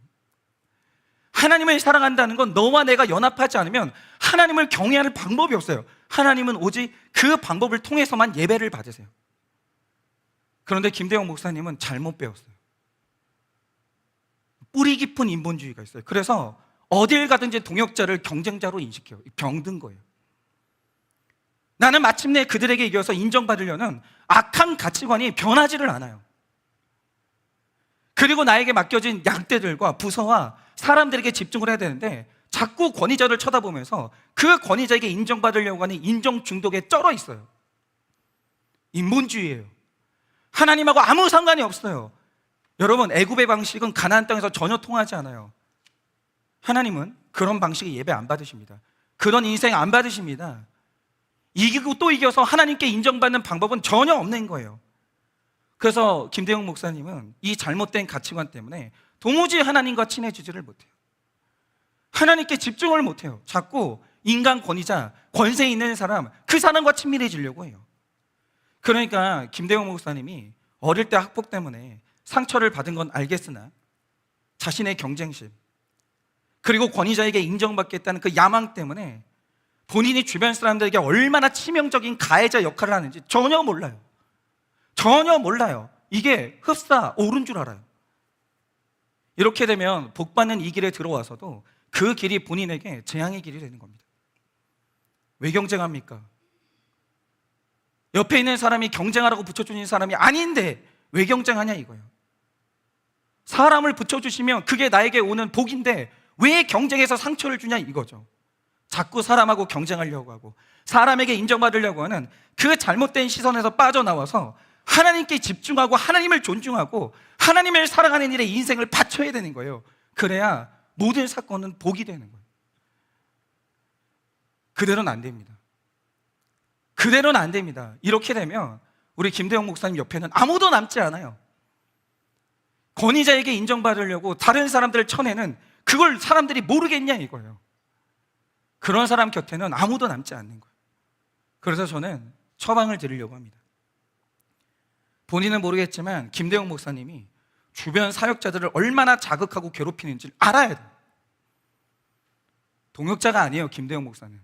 하나님을 사랑한다는 건 너와 내가 연합하지 않으면 하나님을 경외하는 방법이 없어요. 하나님은 오직 그 방법을 통해서만 예배를 받으세요. 그런데 김대영 목사님은 잘못 배웠어요. 뿌리 깊은 인본주의가 있어요. 그래서 어딜 가든지 동역자를 경쟁자로 인식해요. 병든 거예요. 나는 마침내 그들에게 이겨서 인정받으려는 악한 가치관이 변하지를 않아요. 그리고 나에게 맡겨진 양떼들과 부서와 사람들에게 집중을 해야 되는데 자꾸 권위자를 쳐다보면서 그 권위자에게 인정받으려고 하는 인정 중독에 쩔어 있어요. 인본주의예요. 하나님하고 아무 상관이 없어요. 여러분, 애굽의 방식은 가나안 땅에서 전혀 통하지 않아요. 하나님은 그런 방식의 예배 안 받으십니다. 그런 인생 안 받으십니다. 이기고 또 이겨서 하나님께 인정받는 방법은 전혀 없는 거예요. 그래서 김대영 목사님은 이 잘못된 가치관 때문에 도무지 하나님과 친해지지를 못해요. 하나님께 집중을 못해요. 자꾸 인간 권위자, 권세 있는 사람, 그 사람과 친밀해지려고 해요. 그러니까 김대영 목사님이 어릴 때 학폭 때문에 상처를 받은 건 알겠으나 자신의 경쟁심, 그리고 권위자에게 인정받겠다는 그 야망 때문에 본인이 주변 사람들에게 얼마나 치명적인 가해자 역할을 하는지 전혀 몰라요. 전혀 몰라요. 이게 흡사 옳은 줄 알아요. 이렇게 되면 복받는 이 길에 들어와서도 그 길이 본인에게 재앙의 길이 되는 겁니다. 왜 경쟁합니까? 옆에 있는 사람이 경쟁하라고 붙여주는 사람이 아닌데 왜 경쟁하냐 이거예요. 사람을 붙여주시면 그게 나에게 오는 복인데 왜 경쟁해서 상처를 주냐 이거죠. 자꾸 사람하고 경쟁하려고 하고 사람에게 인정받으려고 하는 그 잘못된 시선에서 빠져나와서 하나님께 집중하고 하나님을 존중하고 하나님을 사랑하는 일에 인생을 바쳐야 되는 거예요. 그래야 모든 사건은 복이 되는 거예요. 그대로는 안 됩니다. 그대로는 안 됩니다. 이렇게 되면 우리 김대영 목사님 옆에는 아무도 남지 않아요. 권위자에게 인정받으려고 다른 사람들을 쳐내는 그걸 사람들이 모르겠냐 이거예요. 그런 사람 곁에는 아무도 남지 않는 거예요. 그래서 저는 처방을 드리려고 합니다. 본인은 모르겠지만 김대영 목사님이 주변 사역자들을 얼마나 자극하고 괴롭히는지를 알아야 돼요. 동역자가 아니에요. 김대영 목사는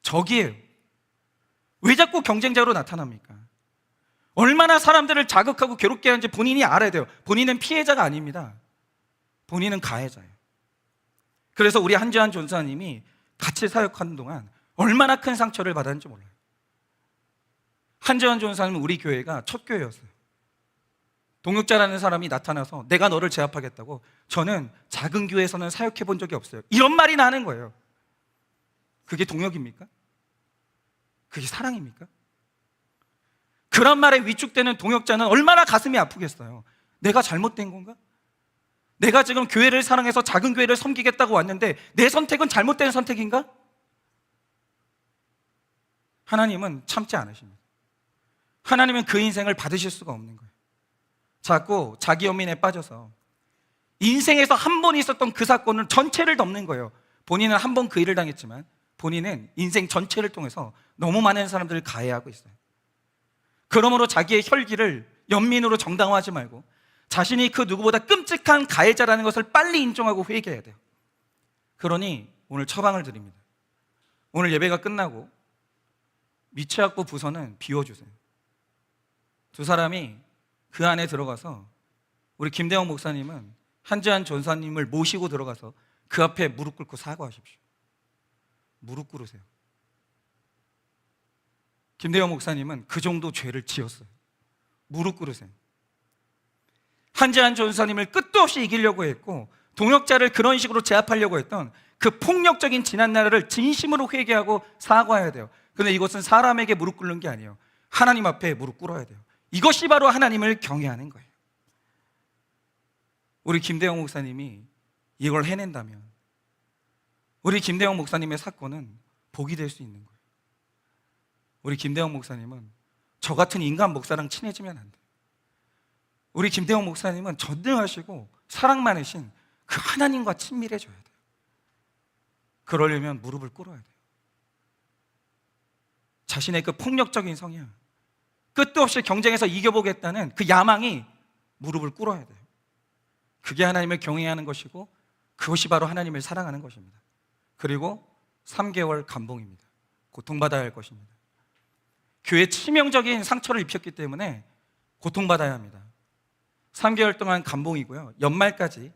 적이에요. 왜 자꾸 경쟁자로 나타납니까? 얼마나 사람들을 자극하고 괴롭게 하는지 본인이 알아야 돼요. 본인은 피해자가 아닙니다. 본인은 가해자예요. 그래서 우리 한지환 전사님이 같이 사역하는 동안 얼마나 큰 상처를 받았는지 몰라요. 한지환 전사님은 우리 교회가 첫 교회였어요. 동역자라는 사람이 나타나서 내가 너를 제압하겠다고, 저는 작은 교회에서는 사역해 본 적이 없어요, 이런 말이 나는 거예요. 그게 동역입니까? 그게 사랑입니까? 그런 말에 위축되는 동역자는 얼마나 가슴이 아프겠어요. 내가 잘못된 건가? 내가 지금 교회를 사랑해서 작은 교회를 섬기겠다고 왔는데 내 선택은 잘못된 선택인가? 하나님은 참지 않으십니다. 하나님은 그 인생을 받으실 수가 없는 거예요. 자꾸 자기 연민에 빠져서 인생에서 한 번 있었던 그 사건을 전체를 덮는 거예요. 본인은 한 번 그 일을 당했지만 본인은 인생 전체를 통해서 너무 많은 사람들을 가해하고 있어요. 그러므로 자기의 혈기를 연민으로 정당화하지 말고 자신이 그 누구보다 끔찍한 가해자라는 것을 빨리 인정하고 회개해야 돼요. 그러니 오늘 처방을 드립니다. 오늘 예배가 끝나고 미취학부 부서는 비워주세요. 두 사람이 그 안에 들어가서 우리 김대영 목사님은 한지환 전사님을 모시고 들어가서 그 앞에 무릎 꿇고 사과하십시오. 무릎 꿇으세요. 김대영 목사님은 그 정도 죄를 지었어요. 무릎 꿇으세요. 한지환 전사님을 끝도 없이 이기려고 했고 동역자를 그런 식으로 제압하려고 했던 그 폭력적인 지난 날을 진심으로 회개하고 사과해야 돼요. 그런데 이것은 사람에게 무릎 꿇는 게 아니에요. 하나님 앞에 무릎 꿇어야 돼요. 이것이 바로 하나님을 경외하는 거예요. 우리 김대영 목사님이 이걸 해낸다면 우리 김대영 목사님의 사건은 복이 될 수 있는 거예요. 우리 김대영 목사님은 저 같은 인간 목사랑 친해지면 안 돼요. 우리 김대영 목사님은 전능하시고 사랑 많으신 그 하나님과 친밀해져야 돼요. 그러려면 무릎을 꿇어야 돼요. 자신의 그 폭력적인 성향, 끝도 없이 경쟁해서 이겨보겠다는 그 야망이 무릎을 꿇어야 돼요. 그게 하나님을 경외하는 것이고 그것이 바로 하나님을 사랑하는 것입니다. 그리고 3개월 감봉입니다. 고통받아야 할 것입니다. 교회에 치명적인 상처를 입혔기 때문에 고통받아야 합니다. 3개월 동안 감봉이고요. 연말까지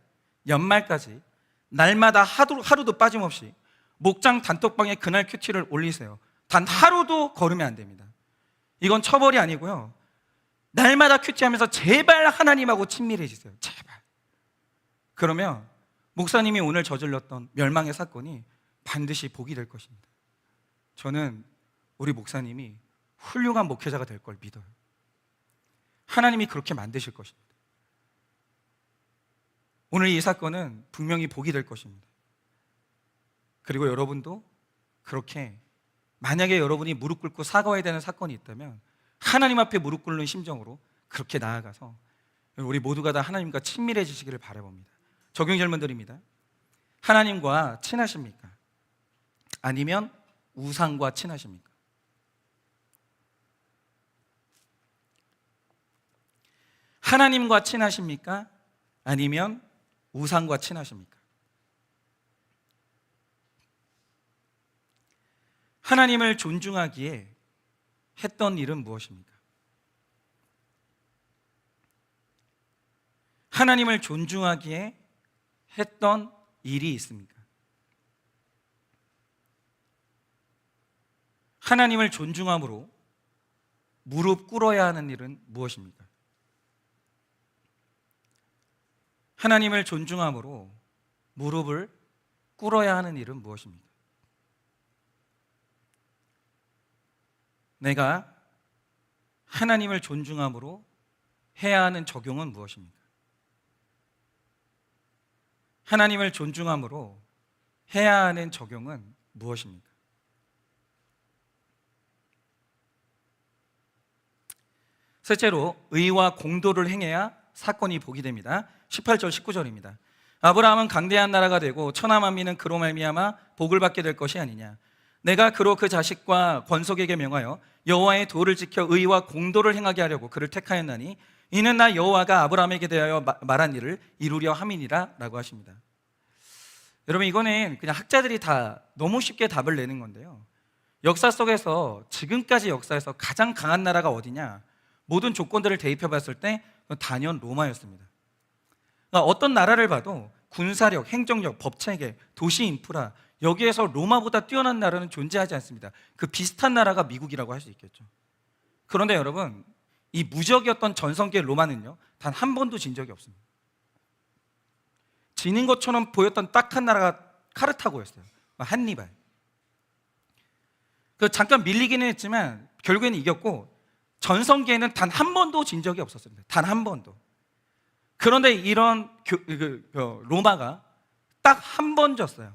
날마다 하루도 빠짐없이 목장 단톡방에 그날 큐티를 올리세요. 단 하루도 걸으면 안 됩니다. 이건 처벌이 아니고요. 날마다 큐티하면서 제발 하나님하고 친밀해지세요. 제발. 그러면 목사님이 오늘 저질렀던 멸망의 사건이 반드시 복이 될 것입니다. 저는 우리 목사님이 훌륭한 목회자가 될 걸 믿어요. 하나님이 그렇게 만드실 것입니다. 오늘 이 사건은 분명히 복이 될 것입니다. 그리고 여러분도 그렇게, 만약에 여러분이 무릎 꿇고 사과해야 되는 사건이 있다면 하나님 앞에 무릎 꿇는 심정으로 그렇게 나아가서 우리 모두가 다 하나님과 친밀해지시기를 바라봅니다. 적용 질문드립니다. 하나님과 친하십니까? 아니면 우상과 친하십니까? 하나님과 친하십니까? 아니면 우상과 친하십니까? 하나님을 존중하기에 했던 일은 무엇입니까? 하나님을 존중하기에 했던 일이 있습니까? 하나님을 존중함으로 무릎 꿇어야 하는 일은 무엇입니까? 하나님을 존중함으로 무릎을 꿇어야 하는 일은 무엇입니까? 내가 하나님을 존중함으로 해야 하는 적용은 무엇입니까? 하나님을 존중함으로 해야 하는 적용은 무엇입니까? 셋째로, 의와 공도를 행해야 사건이 복이 됩니다. 18절 19절입니다. 아브라함은 강대한 나라가 되고 천하 만민은 그로 말미암아 복을 받게 될 것이 아니냐. 내가 그로 그 자식과 권속에게 명하여 여호와의 도를 지켜 의와 공도를 행하게 하려고 그를 택하였나니 이는 나 여호와가 아브라함에게 대하여 말한 일을 이루려 함이니라 라고 하십니다. 여러분, 이거는 그냥 학자들이 다 너무 쉽게 답을 내는 건데요, 역사 속에서 지금까지 역사에서 가장 강한 나라가 어디냐, 모든 조건들을 대입해 봤을 때 단연 로마였습니다. 그러니까 어떤 나라를 봐도 군사력, 행정력, 법체계, 도시 인프라, 여기에서 로마보다 뛰어난 나라는 존재하지 않습니다. 그 비슷한 나라가 미국이라고 할 수 있겠죠. 그런데 여러분, 이 무적이었던 전성기의 로마는요, 단 한 번도 진 적이 없습니다. 지는 것처럼 보였던 딱 한 나라가 카르타고였어요. 한니발. 잠깐 밀리기는 했지만 결국에는 이겼고, 전성기에는 단 한 번도 진 적이 없었습니다. 단 한 번도. 그런데 이런 로마가 딱 한 번 졌어요.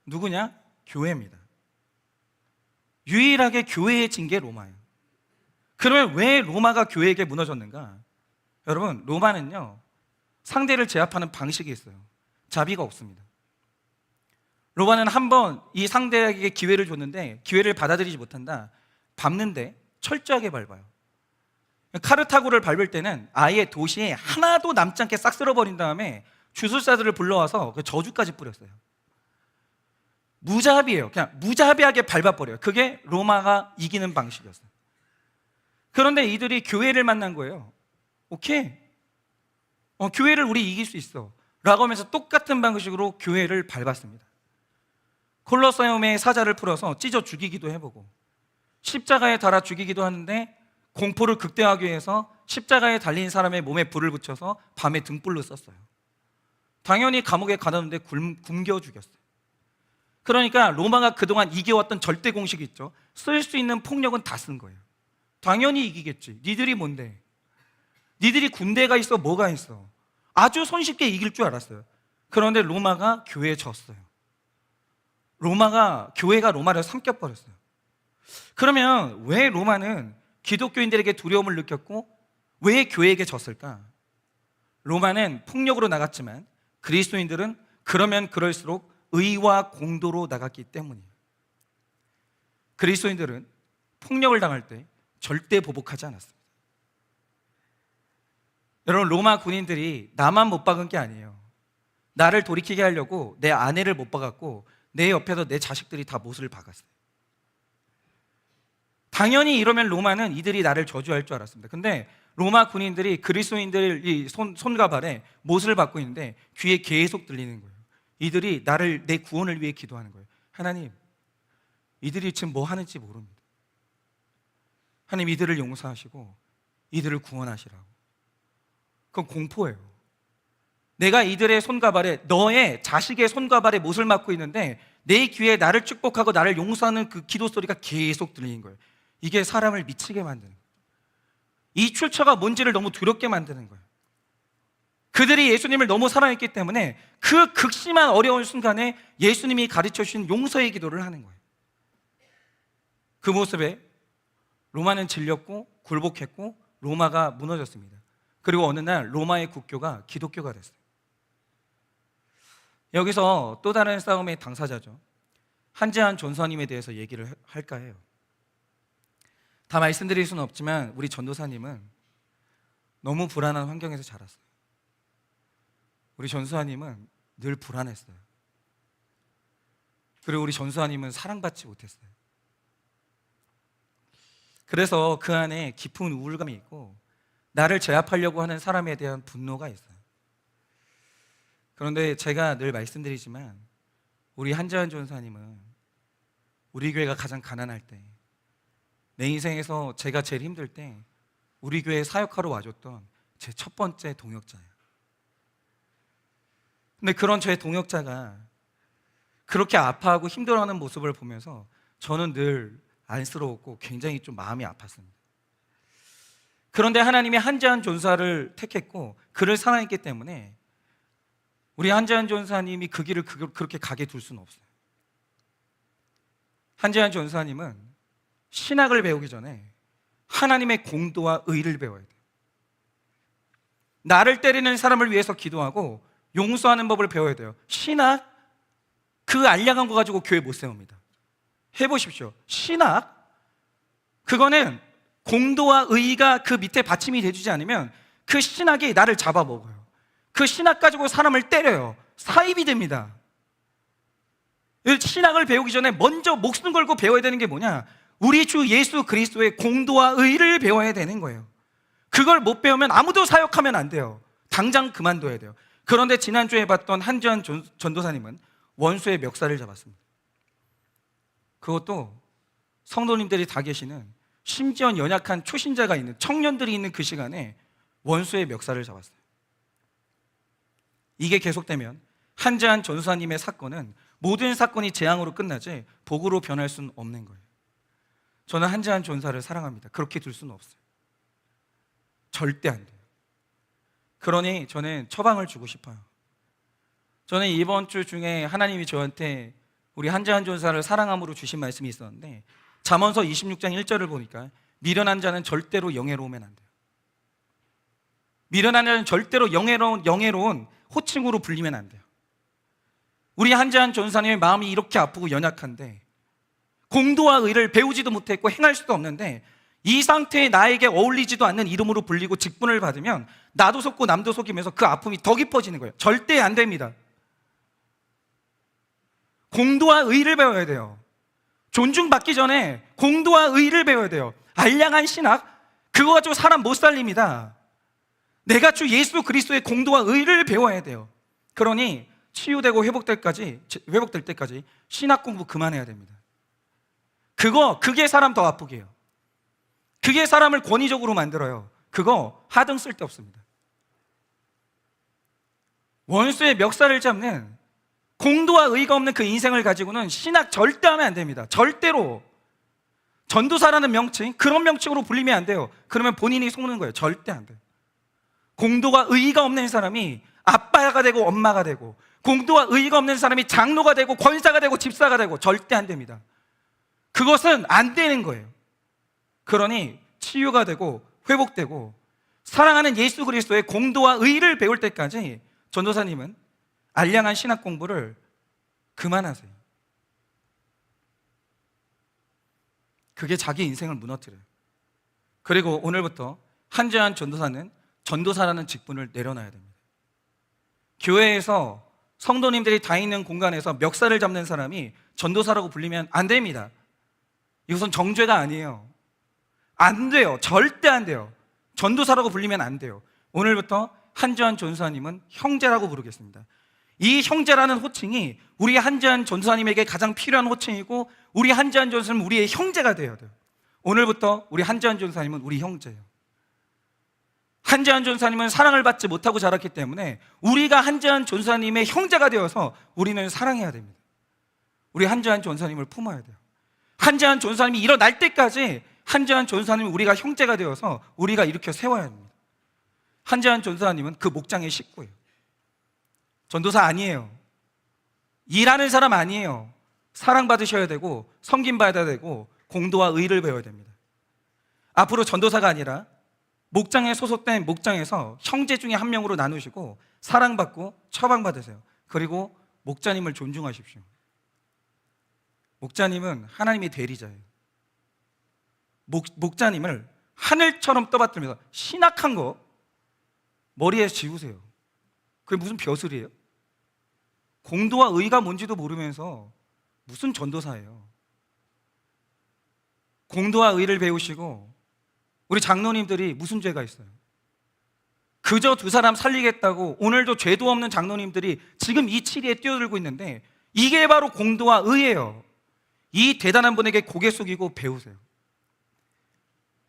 누구냐? 교회입니다. 유일하게 교회에 진 게 로마예요. 그러면 왜 로마가 교회에게 무너졌는가? 여러분, 로마는요, 상대를 제압하는 방식이 있어요. 자비가 없습니다. 로마는 한 번 이 상대에게 기회를 줬는데 기회를 받아들이지 못한다, 밟는데 철저하게 밟아요. 카르타고를 밟을 때는 아예 도시에 하나도 남지 않게 싹 쓸어버린 다음에 주술사들을 불러와서 그 저주까지 뿌렸어요. 무자비해요. 그냥 무자비하게 밟아버려요. 그게 로마가 이기는 방식이었어요. 그런데 이들이 교회를 만난 거예요. 오케이, 교회를 우리 이길 수 있어 라고 하면서 똑같은 방식으로 교회를 밟았습니다. 콜로세움의 사자를 풀어서 찢어 죽이기도 해보고, 십자가에 달아 죽이기도 하는데 공포를 극대화하기 위해서 십자가에 달린 사람의 몸에 불을 붙여서 밤에 등불로 썼어요. 당연히 감옥에 가뒀는데 굶겨 죽였어요. 그러니까 로마가 그동안 이겨왔던 절대 공식이 있죠. 쓸 수 있는 폭력은 다 쓴 거예요. 당연히 이기겠지. 니들이 뭔데? 니들이 군대가 있어, 뭐가 있어? 아주 손쉽게 이길 줄 알았어요. 그런데 로마가 교회에 졌어요. 교회가 로마를 삼켜버렸어요. 그러면 왜 로마는 기독교인들에게 두려움을 느꼈고 왜 교회에게 졌을까? 로마는 폭력으로 나갔지만 그리스도인들은 그러면 그럴수록 의와 공도로 나갔기 때문이에요. 그리스도인들은 폭력을 당할 때 절대 보복하지 않았습니다. 여러분, 로마 군인들이 나만 못 박은 게 아니에요. 나를 돌이키게 하려고 내 아내를 못 박았고 내 옆에서 내 자식들이 다 못을 박았어요. 당연히 이러면 로마는 이들이 나를 저주할 줄 알았습니다. 근데 로마 군인들이 그리스도인들 이 손과 발에 못을 박고 있는데 귀에 계속 들리는 거예요. 이들이 내 구원을 위해 기도하는 거예요. 하나님, 이들이 지금 뭐 하는지 모릅니다. 하나님, 이들을 용서하시고 이들을 구원하시라고. 그건 공포예요. 내가 이들의 손과 발에, 너의 자식의 손과 발에 못을 맞고 있는데 내 귀에 나를 축복하고 나를 용서하는 그 기도 소리가 계속 들리는 거예요. 이게 사람을 미치게 만드는 거예요. 이 출처가 뭔지를 너무 두렵게 만드는 거예요. 그들이 예수님을 너무 사랑했기 때문에 그 극심한 어려운 순간에 예수님이 가르쳐 주신 용서의 기도를 하는 거예요. 그 모습에 로마는 질렸고 굴복했고 로마가 무너졌습니다. 그리고 어느 날 로마의 국교가 기독교가 됐어요. 여기서 또 다른 싸움의 당사자죠, 한재한 전도사님에 대해서 얘기를 할까 해요. 다 말씀드릴 수는 없지만 우리 전도사님은 너무 불안한 환경에서 자랐어요. 우리 전도사님은 늘 불안했어요. 그리고 우리 전도사님은 사랑받지 못했어요. 그래서 그 안에 깊은 우울감이 있고 나를 제압하려고 하는 사람에 대한 분노가 있어요. 그런데 제가 늘 말씀드리지만 우리 한재환 전도사님은 우리 교회가 가장 가난할 때, 내 인생에서 제가 제일 힘들 때 우리 교회에 사역하러 와줬던 제 첫 번째 동역자예요. 근데 그런 저의 동역자가 그렇게 아파하고 힘들어하는 모습을 보면서 저는 늘 안쓰러웠고 굉장히 좀 마음이 아팠습니다. 그런데 하나님이 한재한 전사를 택했고 그를 사랑했기 때문에 우리 한재한 전사님이 그 길을 그렇게 가게 둘 수는 없어요. 한재한 전사님은 신학을 배우기 전에 하나님의 공도와 의를 배워야 돼요. 나를 때리는 사람을 위해서 기도하고 용서하는 법을 배워야 돼요. 신학, 그 알량한 거 가지고 교회 못 세웁니다. 해보십시오. 신학, 그거는 공도와 의가 그 밑에 받침이 돼주지 않으면 그 신학이 나를 잡아먹어요. 그 신학 가지고 사람을 때려요. 사입이 됩니다. 신학을 배우기 전에 먼저 목숨 걸고 배워야 되는 게 뭐냐? 우리 주 예수 그리스도의 공도와 의를 배워야 되는 거예요. 그걸 못 배우면 아무도 사역하면 안 돼요. 당장 그만둬야 돼요. 그런데 지난주에 봤던 한재한 전도사님은 원수의 멱살을 잡았습니다. 그것도 성도님들이 다 계시는, 심지어 연약한 초신자가 있는, 청년들이 있는 그 시간에 원수의 멱살을 잡았어요. 이게 계속되면 한재한 전도사님의 사건은 모든 사건이 재앙으로 끝나지 복으로 변할 수는 없는 거예요. 저는 한재한 전사를 사랑합니다. 그렇게 둘 수는 없어요. 절대 안 돼요. 그러니 저는 처방을 주고 싶어요. 저는 이번 주 중에 하나님이 저한테 우리 한재한 전사를 사랑함으로 주신 말씀이 있었는데, 잠언서 26장 1절을 보니까 미련한 자는 절대로 영예로우면 안 돼요. 미련한 자는 절대로 영예로운 호칭으로 불리면 안 돼요. 우리 한재한 전사님의 마음이 이렇게 아프고 연약한데 공도와 의를 배우지도 못했고 행할 수도 없는데 이 상태에 나에게 어울리지도 않는 이름으로 불리고 직분을 받으면 나도 속고 남도 속이면서 그 아픔이 더 깊어지는 거예요. 절대 안 됩니다. 공도와 의를 배워야 돼요. 존중받기 전에 공도와 의를 배워야 돼요. 알량한 신학, 그거 가지고 사람 못 살립니다. 내가 주 예수 그리스도의 공도와 의를 배워야 돼요. 그러니 치유되고 회복될 때까지 신학 공부 그만해야 됩니다. 그게 사람 더 아프게 해요. 그게 사람을 권위적으로 만들어요. 그거 하등 쓸데없습니다. 원수의 멱살을 잡는 공도와 의가 없는 그 인생을 가지고는 신학 절대 하면 안 됩니다. 절대로. 전도사라는 명칭, 그런 명칭으로 불리면 안 돼요. 그러면 본인이 속는 거예요. 절대 안 돼요. 공도와 의가 없는 사람이 아빠가 되고 엄마가 되고, 공도와 의가 없는 사람이 장로가 되고 권사가 되고 집사가 되고, 절대 안 됩니다. 그것은 안 되는 거예요. 그러니 치유가 되고 회복되고 사랑하는 예수 그리스도의 공도와 의를 배울 때까지 전도사님은 알량한 신학 공부를 그만하세요. 그게 자기 인생을 무너뜨려요. 그리고 오늘부터 한재한 전도사는 전도사라는 직분을 내려놔야 됩니다. 교회에서 성도님들이 다 있는 공간에서 멱살을 잡는 사람이 전도사라고 불리면 안 됩니다. 이것은 정죄가 아니에요. 안 돼요. 절대 안 돼요. 전도사라고 불리면 안 돼요. 오늘부터 한재한 전도사님은 형제라고 부르겠습니다. 이 형제라는 호칭이 우리 한재한 전도사님에게 가장 필요한 호칭이고, 우리 한재한 전도사님은 우리의 형제가 되어야 돼요. 오늘부터 우리 한재한 전도사님은 우리 형제예요. 한재한 전도사님은 사랑을 받지 못하고 자랐기 때문에 우리가 한재한 전도사님의 형제가 되어서 우리는 사랑해야 됩니다. 우리 한재한 전도사님을 품어야 돼요. 한재한 전도사님이 일어날 때까지 한재한 전도사님은 우리가 형제가 되어서 우리가 일으켜 세워야 합니다. 한재한 전도사님은 그 목장의 식구예요. 전도사 아니에요. 일하는 사람 아니에요. 사랑받으셔야 되고 섬김받아야 되고 공도와 의를 배워야 됩니다. 앞으로 전도사가 아니라 목장에 소속된 목장에서 형제 중에 한 명으로 나누시고 사랑받고 처방받으세요. 그리고 목자님을 존중하십시오. 목자님은 하나님의 대리자예요. 목자님을 하늘처럼 떠받들면서 신학한 거 머리에 지우세요. 그게 무슨 벼슬이에요? 공도와 의가 뭔지도 모르면서 무슨 전도사예요. 공도와 의를 배우시고, 우리 장로님들이 무슨 죄가 있어요? 그저 두 사람 살리겠다고 오늘도 죄도 없는 장로님들이 지금 이 치리에 뛰어들고 있는데, 이게 바로 공도와 의예요. 이 대단한 분에게 고개 숙이고 배우세요.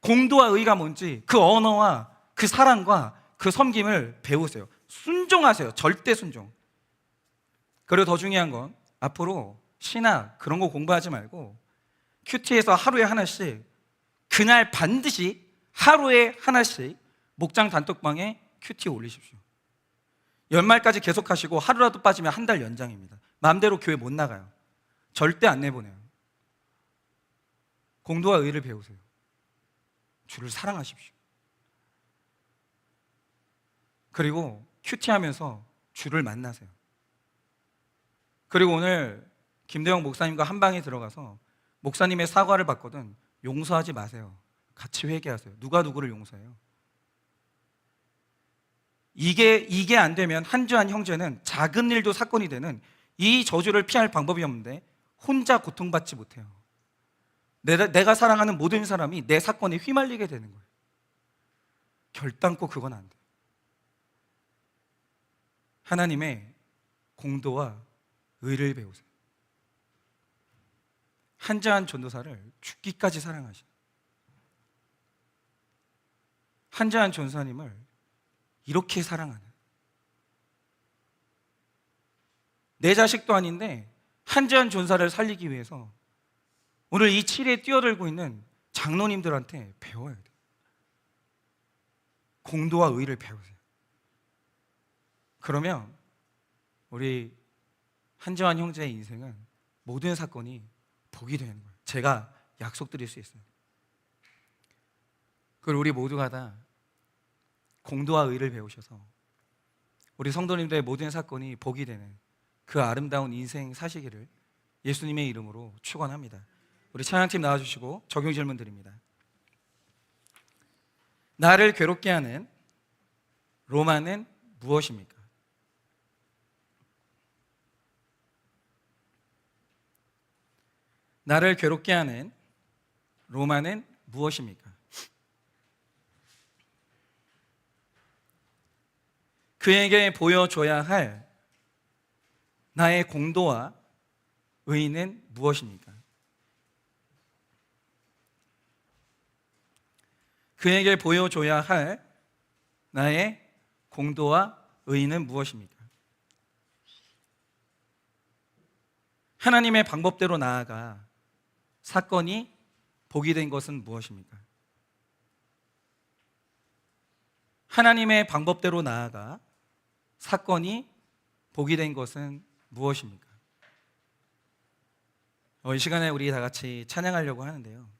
공도와 의가 뭔지, 그 언어와 그 사랑과 그 섬김을 배우세요. 순종하세요. 절대 순종. 그리고 더 중요한 건 앞으로 신학 그런 거 공부하지 말고 큐티에서 하루에 하나씩, 그날 반드시 하루에 하나씩 목장 단톡방에 큐티 올리십시오. 연말까지 계속하시고 하루라도 빠지면 한 달 연장입니다. 마음대로 교회 못 나가요. 절대 안 내보내요. 공도와 의를 배우세요. 주를 사랑하십시오. 그리고 큐티하면서 주를 만나세요. 그리고 오늘 김대영 목사님과 한 방에 들어가서 목사님의 사과를 받거든 용서하지 마세요. 같이 회개하세요. 누가 누구를 용서해요? 이게 안 되면 한주한 형제는 작은 일도 사건이 되는 이 저주를 피할 방법이 없는데 혼자 고통받지 못해요. 내가 사랑하는 모든 사람이 내 사건에 휘말리게 되는 거예요. 결단코 그건 안 돼요. 하나님의 공도와 의를 배우세요. 한자한 전도사를 죽기까지 사랑하신, 한자한 전사님을 이렇게 사랑하는, 내 자식도 아닌데 한자한 전사를 살리기 위해서 오늘 이 칠에 뛰어들고 있는 장로님들한테 배워야 돼요. 공도와 의를 배우세요. 그러면 우리 한재환 형제의 인생은 모든 사건이 복이 되는 거예요. 제가 약속드릴 수 있어요. 그리고 우리 모두가 다 공도와 의를 배우셔서 우리 성도님들의 모든 사건이 복이 되는 그 아름다운 인생 사시기를 예수님의 이름으로 축원합니다. 우리 찬양팀 나와주시고 적용 질문 드립니다. 나를 괴롭게 하는 로마는 무엇입니까? 나를 괴롭게 하는 로마는 무엇입니까? 그에게 보여줘야 할 나의 공도와 의는 무엇입니까? 그에게 보여줘야 할 나의 공도와 의는 무엇입니까? 하나님의 방법대로 나아가 사건이 복이 된 것은 무엇입니까? 하나님의 방법대로 나아가 사건이 복이 된 것은 무엇입니까? 이 시간에 우리 다 같이 찬양하려고 하는데요.